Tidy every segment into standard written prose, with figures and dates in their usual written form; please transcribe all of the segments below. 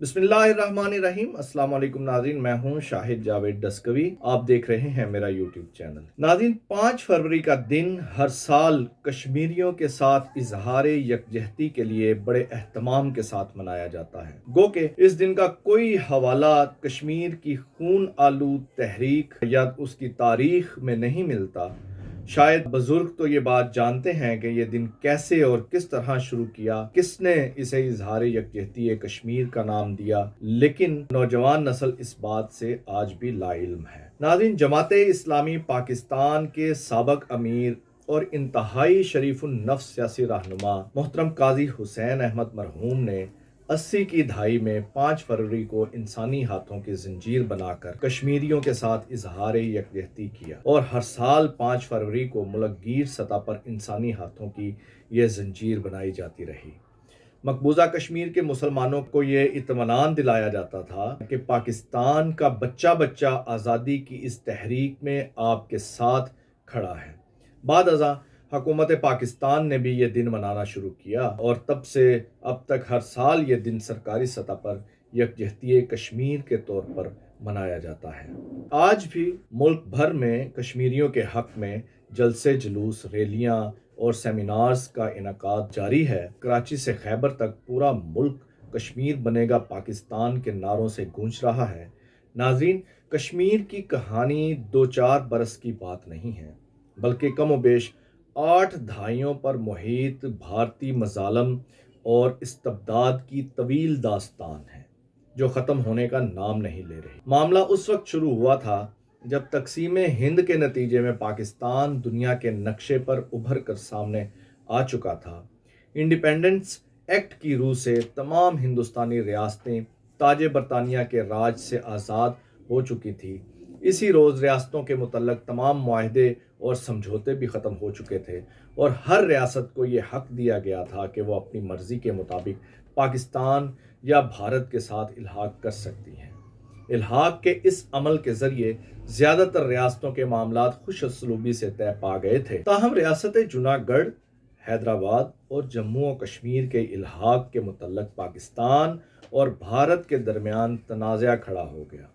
بسم اللہ الرحمن الرحیم۔ السلام علیکم ناظرین، میں ہوں شاہد جاوید ڈسکوی، آپ دیکھ رہے ہیں میرا یوٹیوب چینل۔ ناظرین، 5 فروری کا دن ہر سال کشمیریوں کے ساتھ اظہار یکجہتی کے لیے بڑے اہتمام کے ساتھ منایا جاتا ہے۔ گو کہ اس دن کا کوئی حوالہ کشمیر کی خون آلود تحریک یا اس کی تاریخ میں نہیں ملتا۔ شاید بزرگ تو یہ بات جانتے ہیں کہ یہ دن کیسے اور کس طرح شروع کیا، کس نے اسے اظہار یکجہتی کشمیر کا نام دیا، لیکن نوجوان نسل اس بات سے آج بھی لا علم ہے۔ ناظرین، جماعت اسلامی پاکستان کے سابق امیر اور انتہائی شریف النفس سیاسی رہنما محترم قاضی حسین احمد مرحوم نے 80 کی دہائی میں 5 فروری کو انسانی ہاتھوں کی زنجیر بنا کر کشمیریوں کے ساتھ اظہار یکجہتی کیا، اور ہر سال 5 فروری کو ملک گیر سطح پر انسانی ہاتھوں کی یہ زنجیر بنائی جاتی رہی۔ مقبوضہ کشمیر کے مسلمانوں کو یہ اطمینان دلایا جاتا تھا کہ پاکستان کا بچہ بچہ آزادی کی اس تحریک میں آپ کے ساتھ کھڑا ہے۔ بعد ازاں حکومت پاکستان نے بھی یہ دن منانا شروع کیا، اور تب سے اب تک ہر سال یہ دن سرکاری سطح پر یکجہتی کشمیر کے طور پر منایا جاتا ہے۔ آج بھی ملک بھر میں کشمیریوں کے حق میں جلسے، جلوس، ریلیاں اور سیمینارز کا انعقاد جاری ہے۔ کراچی سے خیبر تک پورا ملک کشمیر بنے گا پاکستان کے نعروں سے گونج رہا ہے۔ ناظرین، کشمیر کی کہانی 2-4 برس کی بات نہیں ہے، بلکہ کم و بیش 8 دہائیوں پر محیط بھارتی مظالم اور استبداد کی طویل داستان ہے، جو ختم ہونے کا نام نہیں لے رہی۔ معاملہ اس وقت شروع ہوا تھا جب تقسیم ہند کے نتیجے میں پاکستان دنیا کے نقشے پر ابھر کر سامنے آ چکا تھا۔ انڈیپینڈنس ایکٹ کی روح سے تمام ہندوستانی ریاستیں تاج برطانیہ کے راج سے آزاد ہو چکی تھی۔ اسی روز ریاستوں کے متعلق تمام معاہدے اور سمجھوتے بھی ختم ہو چکے تھے، اور ہر ریاست کو یہ حق دیا گیا تھا کہ وہ اپنی مرضی کے مطابق پاکستان یا بھارت کے ساتھ الحاق کر سکتی ہیں۔ الحاق کے اس عمل کے ذریعے زیادہ تر ریاستوں کے معاملات خوش اسلوبی سے طے پا گئے تھے، تاہم ریاست جوناگڑھ، حیدرآباد اور جموں و کشمیر کے الحاق کے متعلق پاکستان اور بھارت کے درمیان تنازع کھڑا ہو گیا۔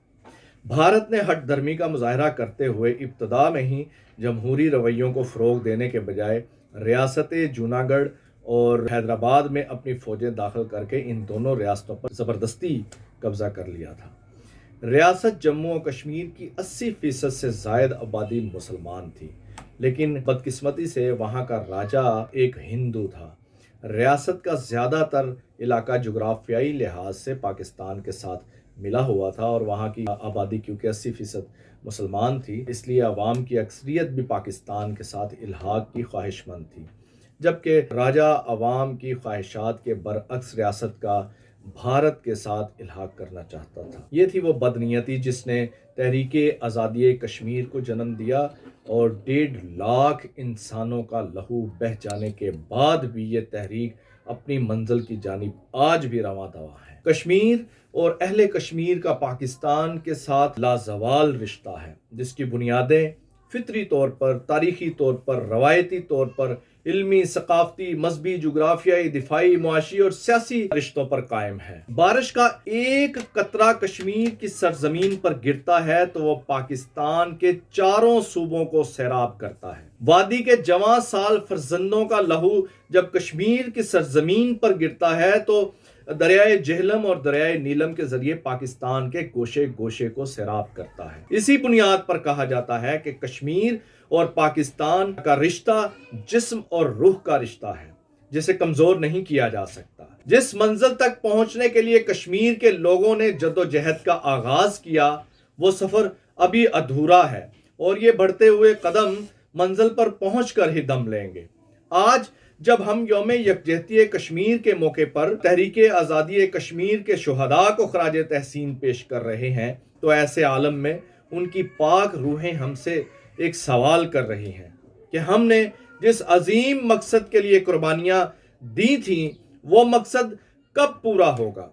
بھارت نے ہٹ دھرمی کا مظاہرہ کرتے ہوئے ابتدا میں ہی جمہوری رویوں کو فروغ دینے کے بجائے ریاست جوناگڑھ اور حیدرآباد میں اپنی فوجیں داخل کر کے ان دونوں ریاستوں پر زبردستی قبضہ کر لیا تھا۔ ریاست جموں و کشمیر کی 80% سے زائد آبادی مسلمان تھی، لیکن بدقسمتی سے وہاں کا راجہ ایک ہندو تھا۔ ریاست کا زیادہ تر علاقہ جغرافیائی لحاظ سے پاکستان کے ساتھ ملا ہوا تھا، اور وہاں کی آبادی کیونکہ 80% مسلمان تھی، اس لیے عوام کی اکثریت بھی پاکستان کے ساتھ الحاق کی خواہش مند تھی، جبکہ راجہ عوام کی خواہشات کے برعکس ریاست کا بھارت کے ساتھ الحاق کرنا چاہتا تھا۔ یہ تھی وہ بدنیتی جس نے تحریک آزادی کشمیر کو جنم دیا، اور 1.5 لاکھ انسانوں کا لہو بہہ جانے کے بعد بھی یہ تحریک اپنی منزل کی جانب آج بھی رواں دواں ہے۔ کشمیر اور اہل کشمیر کا پاکستان کے ساتھ لازوال رشتہ ہے، جس کی بنیادیں فطری طور پر، تاریخی طور پر، روایتی طور پر، علمی، ثقافتی، مذہبی، جغرافیائی، دفاعی، معاشی اور سیاسی رشتوں پر قائم ہے۔ بارش کا ایک قطرہ کشمیر کی سرزمین پر گرتا ہے تو وہ پاکستان کے چاروں صوبوں کو سیراب کرتا ہے۔ وادی کے جواں سال فرزندوں کا لہو جب کشمیر کی سرزمین پر گرتا ہے تو دریائے جہلم اور دریائے نیلم کے ذریعے پاکستان کے گوشے گوشے کو سیراب کرتا ہے۔ اسی بنیاد پر کہا جاتا ہے کہ کشمیر اور پاکستان کا رشتہ جسم اور روح کا رشتہ ہے، جسے کمزور نہیں کیا جا سکتا۔ جس منزل تک پہنچنے کے لیے کشمیر کے لوگوں نے جدوجہد کا آغاز کیا، وہ سفر ابھی ادھورا ہے، اور یہ بڑھتے ہوئے قدم منزل پر پہنچ کر ہی دم لیں گے۔ آج جب ہم یوم یکجہتی کشمیر کے موقع پر تحریک آزادی کشمیر کے شہداء کو خراج تحسین پیش کر رہے ہیں، تو ایسے عالم میں ان کی پاک روحیں ہم سے ایک سوال کر رہی ہیں کہ ہم نے جس عظیم مقصد کے لیے قربانیاں دی تھیں، وہ مقصد کب پورا ہوگا؟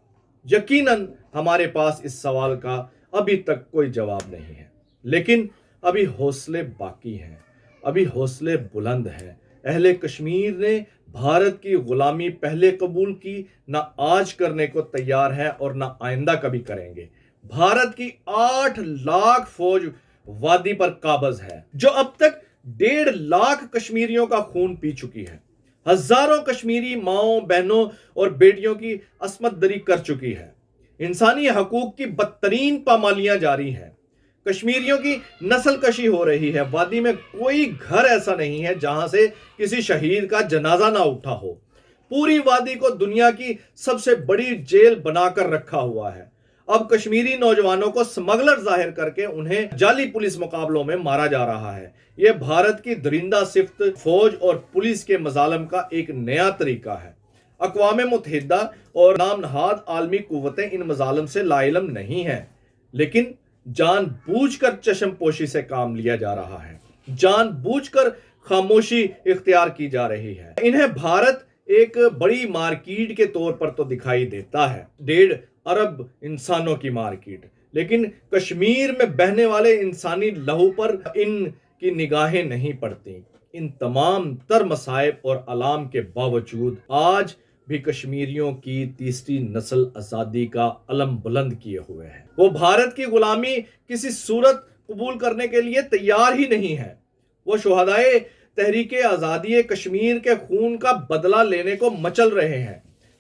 یقیناً ہمارے پاس اس سوال کا ابھی تک کوئی جواب نہیں ہے، لیکن ابھی حوصلے باقی ہیں، ابھی حوصلے بلند ہیں۔ اہل کشمیر نے بھارت کی غلامی پہلے قبول کی، نہ آج کرنے کو تیار ہیں اور نہ آئندہ کبھی کریں گے۔ بھارت کی 8 لاکھ فوج وادی پر قابض ہے، جو اب تک 1.5 لاکھ کشمیریوں کا خون پی چکی ہے۔ ہزاروں کشمیری ماؤں، بہنوں اور بیٹیوں کی عصمت دری کر چکی ہے۔ انسانی حقوق کی بدترین پامالیاں جاری ہیں۔ کشمیریوں کی نسل کشی ہو رہی ہے۔ وادی میں کوئی گھر ایسا نہیں ہے جہاں سے کسی شہید کا جنازہ نہ اٹھا ہو۔ پوری وادی کو دنیا کی سب سے بڑی جیل بنا کر رکھا ہوا ہے۔ اب کشمیری نوجوانوں کو سمگلر ظاہر کر کے انہیں جعلی پولیس مقابلوں میں مارا جا رہا ہے۔ یہ بھارت کی درندہ صفت فوج اور پولیس کے مظالم کا ایک نیا طریقہ ہے۔ اقوام متحدہ اور نام نہاد عالمی قوتیں ان مظالم سے لا علم نہیں ہیں، لیکن جان بوجھ کر چشم پوشی سے کام لیا جا رہا ہے، جان بوجھ کر خاموشی اختیار کی جا رہی ہے۔ انہیں بھارت ایک بڑی مارکیٹ کے طور پر تو دکھائی دیتا ہے، 1.5 ارب انسانوں کی مارکیٹ، لیکن کشمیر میں بہنے والے انسانی لہو پر ان کی نگاہیں نہیں پڑتی۔ ان تمام تر مصائب اور آلام کے باوجود آج بھی کشمیریوں کی تیسری نسل آزادی کا علم بلند کیے ہوئے ہے۔ وہ بھارت کی غلامی کسی صورت قبول کرنے کے لیے تیار ہی نہیں ہے۔ وہ شہدائے تحریک آزادی کشمیر کے خون کا بدلہ لینے کو مچل رہے ہیں۔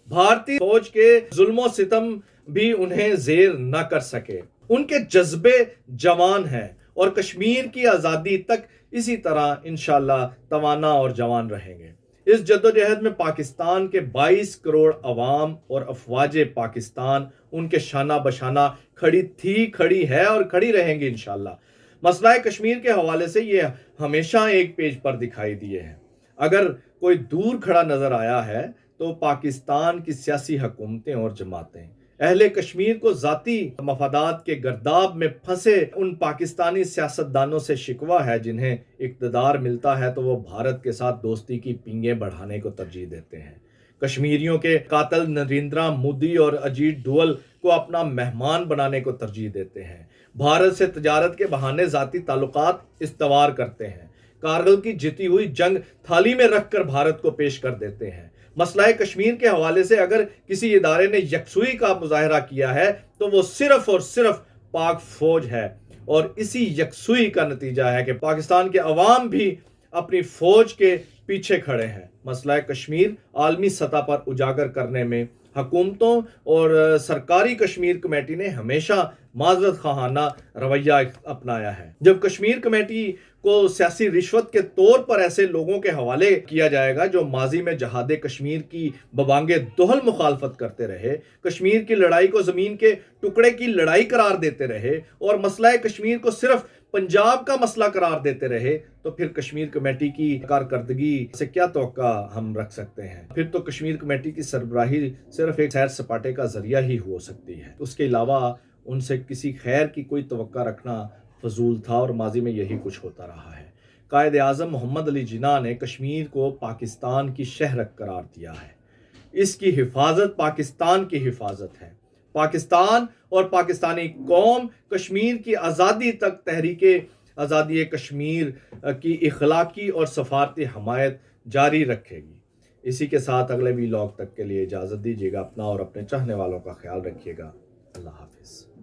بھارتی فوج کے ظلم و ستم بھی انہیں زیر نہ کر سکے۔ ان کے جذبے جوان ہیں اور کشمیر کی آزادی تک اسی طرح انشاءاللہ توانا اور جوان رہیں گے۔ اس جدوجہد میں پاکستان کے 22 کروڑ عوام اور افواج پاکستان ان کے شانہ بشانہ کھڑی تھی، کھڑی ہے اور کھڑی رہیں گی انشاءاللہ۔ مسئلہ کشمیر کے حوالے سے یہ ہمیشہ ایک پیج پر دکھائی دیے ہیں۔ اگر کوئی دور کھڑا نظر آیا ہے تو پاکستان کی سیاسی حکومتیں اور جماعتیں۔ اہل کشمیر کو ذاتی مفادات کے گرداب میں پھنسے ان پاکستانی سیاستدانوں سے شکوہ ہے جنہیں اقتدار ملتا ہے تو وہ بھارت کے ساتھ دوستی کی پینگیں بڑھانے کو ترجیح دیتے ہیں۔ کشمیریوں کے قاتل نریندرا مودی اور اجیت ڈوول کو اپنا مہمان بنانے کو ترجیح دیتے ہیں۔ بھارت سے تجارت کے بہانے ذاتی تعلقات استوار کرتے ہیں۔ کارگل کی جیتی ہوئی جنگ تھالی میں رکھ کر بھارت کو پیش کر دیتے ہیں۔ مسئلہ کشمیر کے حوالے سے اگر کسی ادارے نے یکسوئی کا مظاہرہ کیا ہے تو وہ صرف اور صرف پاک فوج ہے، اور اسی یکسوئی کا نتیجہ ہے کہ پاکستان کے عوام بھی اپنی فوج کے پیچھے کھڑے ہیں۔ مسئلہ کشمیر عالمی سطح پر اجاگر کرنے میں حکومتوں اور سرکاری کشمیر کمیٹی نے ہمیشہ معذرت خواہانہ رویہ اپنایا ہے۔ جب کشمیر کمیٹی کو سیاسی رشوت کے طور پر ایسے لوگوں کے حوالے کیا جائے گا جو ماضی میں جہاد کشمیر کی ببانگ دہل مخالفت کرتے رہے، کشمیر کی لڑائی کو زمین کے ٹکڑے کی لڑائی قرار دیتے رہے اور مسئلہ کشمیر کو صرف پنجاب کا مسئلہ قرار دیتے رہے، تو پھر کشمیر کمیٹی کی کارکردگی سے کیا توقع ہم رکھ سکتے ہیں؟ پھر تو کشمیر کمیٹی کی سربراہی صرف ایک سیر سپاٹے کا ذریعہ ہی ہو سکتی ہے۔ اس کے علاوہ ان سے کسی خیر کی کوئی توقع رکھنا فضول تھا، اور ماضی میں یہی کچھ ہوتا رہا ہے۔ قائد اعظم محمد علی جناح نے کشمیر کو پاکستان کی شہرک قرار دیا ہے۔ اس کی حفاظت پاکستان کی حفاظت ہے۔ پاکستان اور پاکستانی قوم کشمیر کی آزادی تک تحریک آزادی کشمیر کی اخلاقی اور سفارتی حمایت جاری رکھے گی۔ اسی کے ساتھ اگلے ویلاگ تک کے لیے اجازت دیجیے گا۔ اپنا اور اپنے چاہنے والوں کا خیال رکھیے گا۔ اللہ حافظ۔